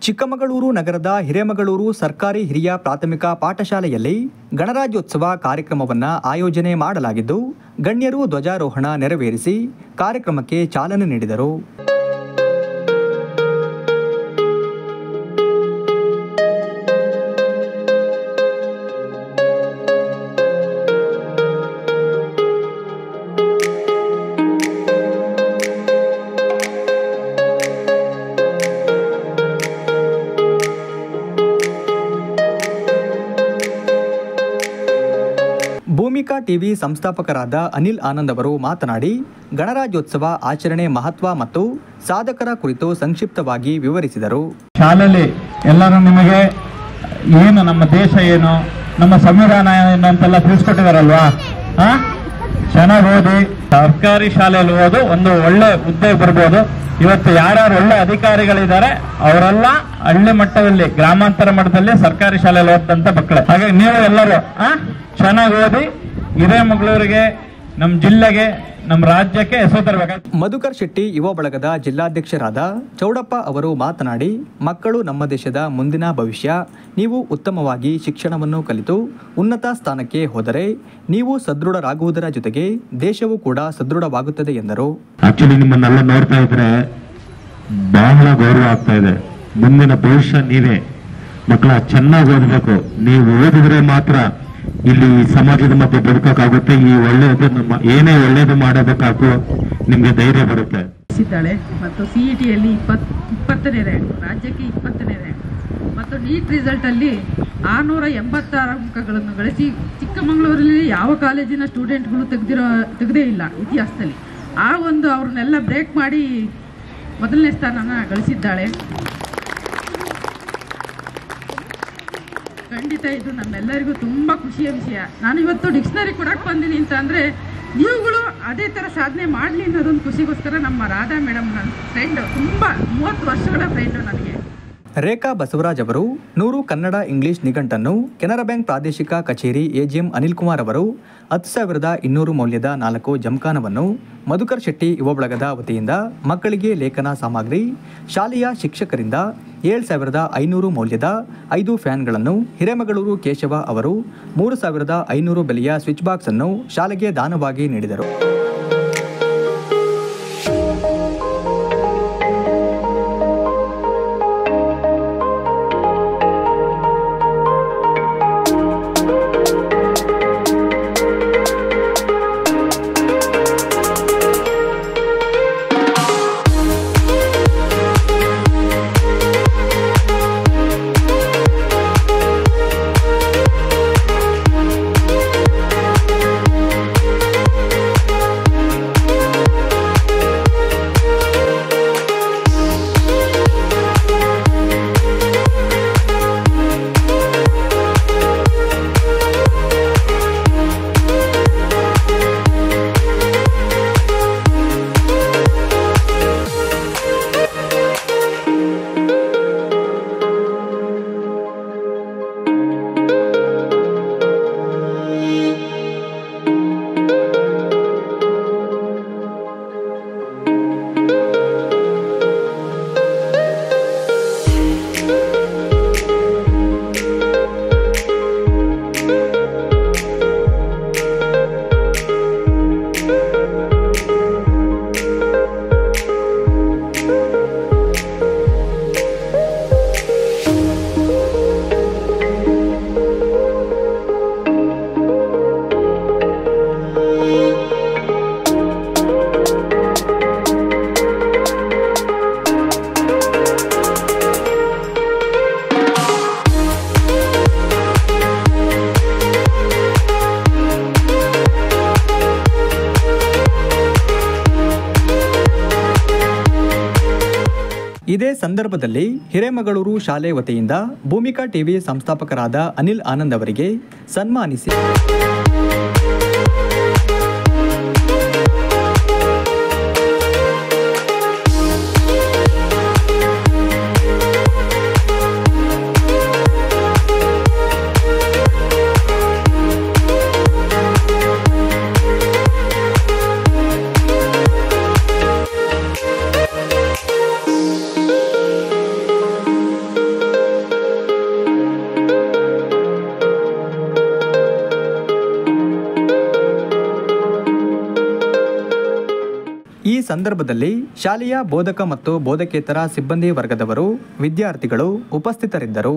ಚಿಕ್ಕಮಗಳೂರು ನಗರದ ಹಿರೇಮಗಳೂರು ಸರ್ಕಾರಿ ಹಿರಿಯ ಪ್ರಾಥಮಿಕ ಪಾಠಶಾಲೆಯಲ್ಲಿ ಗಣರಾಜ್ಯೋತ್ಸವ ಕಾರ್ಯಕ್ರಮವನ್ನು ಆಯೋಜನೆ ಮಾಡಲಾಗಿದ್ದು, ಗಣ್ಯರು ಧ್ವಜಾರೋಹಣ ನೆರವೇರಿಸಿ ಕಾರ್ಯಕ್ರಮಕ್ಕೆ ಚಾಲನೆ ನೀಡಿದರು. ಭೂಮಿಕಾ ಟಿವಿ ಸಂಸ್ಥಾಪಕರಾದ ಅನಿಲ್ ಆನಂದ್ ಅವರು ಮಾತನಾಡಿ, ಗಣರಾಜ್ಯೋತ್ಸವ ಆಚರಣೆ ಮಹತ್ವ ಮತ್ತು ಸಾಧಕರ ಕುರಿತು ಸಂಕ್ಷಿಪ್ತವಾಗಿ ವಿವರಿಸಿದರು. ಶಾಲೆಯಲ್ಲಿ ಎಲ್ಲರೂ ನಿಮಗೆ ಏನು ನಮ್ಮ ದೇಶ ಏನು, ನಮ್ಮ ಸಂವಿಧಾನ ಏನು ಅಂತೆಲ್ಲ ತಿಳಿಸ್ಕೊಟ್ಟಿದಾರಲ್ವಾ? ಚೆನ್ನಾಗಿ ಓದಿ ಸರ್ಕಾರಿ ಶಾಲೆಯಲ್ಲಿ ಓದು, ಒಂದು ಒಳ್ಳೆ ಹುದ್ದೆ ಬರ್ಬೋದು. ಇವತ್ತು ಯಾರ್ಯಾರು ಒಳ್ಳೆ ಅಧಿಕಾರಿಗಳಿದ್ದಾರೆ ಅವರೆಲ್ಲ ಹಳ್ಳಿ ಮಟ್ಟದಲ್ಲಿ, ಗ್ರಾಮಾಂತರ ಮಟ್ಟದಲ್ಲಿ ಸರ್ಕಾರಿ ಶಾಲೆಯಲ್ಲಿ ಓದ್ತಂತ ಮಕ್ಕಳು. ಹಾಗಾಗಿ ನೀವು ಎಲ್ಲರೂ ಚೆನ್ನಾಗಿ ಓದಿ ಹಿರೇಮಗಳೂರಿಗೆ, ನಮ್ಮ ಜಿಲ್ಲೆಗೆ, ನಮ್ಮ ರಾಜ್ಯಕ್ಕೆ ಹೆಸರು ತರಬೇಕು. ಮಧುಕರ್ ಶೆಟ್ಟಿ ಯುವ ಬಳಗದ ಜಿಲ್ಲಾಧ್ಯಕ್ಷರಾದ ಚೌಡಪ್ಪ ಅವರು ಮಾತನಾಡಿ, ಮಕ್ಕಳು ನಮ್ಮ ದೇಶದ ಮುಂದಿನ ಭವಿಷ್ಯ. ನೀವು ಉತ್ತಮವಾಗಿ ಶಿಕ್ಷಣವನ್ನು ಕಲಿತು ಉನ್ನತ ಸ್ಥಾನಕ್ಕೆ ಹೋದರೆ ನೀವು ಸದೃಢರಾಗುವುದರ ಜೊತೆಗೆ ದೇಶವು ಕೂಡ ಸದೃಢವಾಗುತ್ತದೆ ಎಂದರು. ಆಕ್ಚುಲಿ ನಿಮ್ಮನ್ನೆಲ್ಲ ನೋಡ್ತಾ ಇದ್ರೆ ಬಹಳ ಗೌರವ ಆಗ್ತಾ ಇದೆ. ಮುಂದಿನ ಭವಿಷ್ಯ ನೀವೇ. ಮಕ್ಕಳ ಚೆನ್ನಾಗಿ ಓದಬೇಕು. ನೀವು ಓದಿದ್ರೆ ಮಾತ್ರ ಇಲ್ಲಿ ಸಮಾಜದ ಮಧ್ಯೆ ಬದುಕಕ್ಕಾಗುತ್ತೆ. ಈ ಒಳ್ಳೆಯದು ಏನೇ ಒಳ್ಳೇದು ಮಾಡೋದಕ್ಕಾಗೂ ನಿಮ್ಗೆ ಧೈರ್ಯ ಬರುತ್ತೆ. ಮತ್ತು CET-ಯಲ್ಲಿ 20ನೇ ರ್ಯಾಂಕ್, ರಾಜ್ಯಕ್ಕೆ 20ನೇ ರ್ಯಾಂಕ್ ಮತ್ತು ನೀಟ್ ರಿಸಲ್ಟ್ ಅಲ್ಲಿ 686 ಅಂಕಗಳನ್ನು ಗಳಿಸಿ ಚಿಕ್ಕಮಗಳೂರಲ್ಲಿ ಯಾವ ಕಾಲೇಜಿನ ಸ್ಟೂಡೆಂಟ್ಗಳು ತೆಗೆದೇ ಇಲ್ಲ ಇತಿಹಾಸದಲ್ಲಿ. ಆ ಒಂದು ಅವ್ರನ್ನೆಲ್ಲ ಬ್ರೇಕ್ ಮಾಡಿ ಮೊದಲನೇ ಸ್ಥಾನನ ಗಳಿಸಿದ್ದಾಳೆ. ಖಂಡಿತ ಇದು ನಮ್ಮೆಲ್ಲರಿಗೂ ತುಂಬ ಖುಷಿಯ ವಿಷಯ. ನಾನು ಇವತ್ತು ಡಿಕ್ಷನರಿ ಕೊಡಕ್ಕೆ ಬಂದೀನಿ ಅಂತ ಅಂದರೆ ನೀವುಗಳು ಅದೇ ಥರ ಸಾಧನೆ ಮಾಡಲಿ ಅನ್ನೋದೊಂದು ಖುಷಿಗೋಸ್ಕರ ನಮ್ಮ ರಾಧಾ ಮೇಡಮ್, ನನ್ನ ಫ್ರೆಂಡು, ತುಂಬ 30 ವರ್ಷಗಳ ಫ್ರೆಂಡು ನನಗೆ. ರೇಖಾ ಬಸವರಾಜ್ ಅವರು 100 ಕನ್ನಡ ಇಂಗ್ಲಿಷ್ ನಿಘಂಟನ್ನು ಕೆನರಾ ಬ್ಯಾಂಕ್ ಪ್ರಾದೇಶಿಕ ಕಚೇರಿ AGM ಅನಿಲ್ ಕುಮಾರ್ ಅವರು 10,200 ಮೌಲ್ಯದ 4 ಜಮಖಾನವನ್ನು, ಮಧುಕರ್ ಶೆಟ್ಟಿ ಯುವ ಬಳಗದ ವತಿಯಿಂದ ಮಕ್ಕಳಿಗೆ ಲೇಖನ ಸಾಮಗ್ರಿ, ಶಾಲೆಯ ಶಿಕ್ಷಕರಿಂದ 7,500 ಮೌಲ್ಯದ 5 ಫ್ಯಾನ್ಗಳನ್ನು, ಹಿರೇಮಗಳೂರು ಕೇಶವ ಅವರು 3,500 ಬೆಲೆಯ ಸ್ವಿಚ್ ಬಾಕ್ಸ್ ಅನ್ನು ಶಾಲೆಗೆ ದಾನವಾಗಿ ನೀಡಿದರು. ಇದೇ ಸಂದರ್ಭದಲ್ಲಿ ಹಿರೇಮಗಳೂರು ಶಾಲೆ ವತಿಯಿಂದ ಭೂಮಿಕಾ ಟಿವಿ ಸಂಸ್ಥಾಪಕರಾದ ಅನಿಲ್ ಆನಂದ್ ಅವರಿಗೆ ಸನ್ಮಾನಿಸಿ ಈ ಸಂದರ್ಭದಲ್ಲಿ ಶಾಲೆಯ ಬೋಧಕ ಮತ್ತು ಬೋಧಕೇತರ ಸಿಬ್ಬಂದಿ ವರ್ಗದವರು, ವಿದ್ಯಾರ್ಥಿಗಳು ಉಪಸ್ಥಿತರಿದ್ದರು.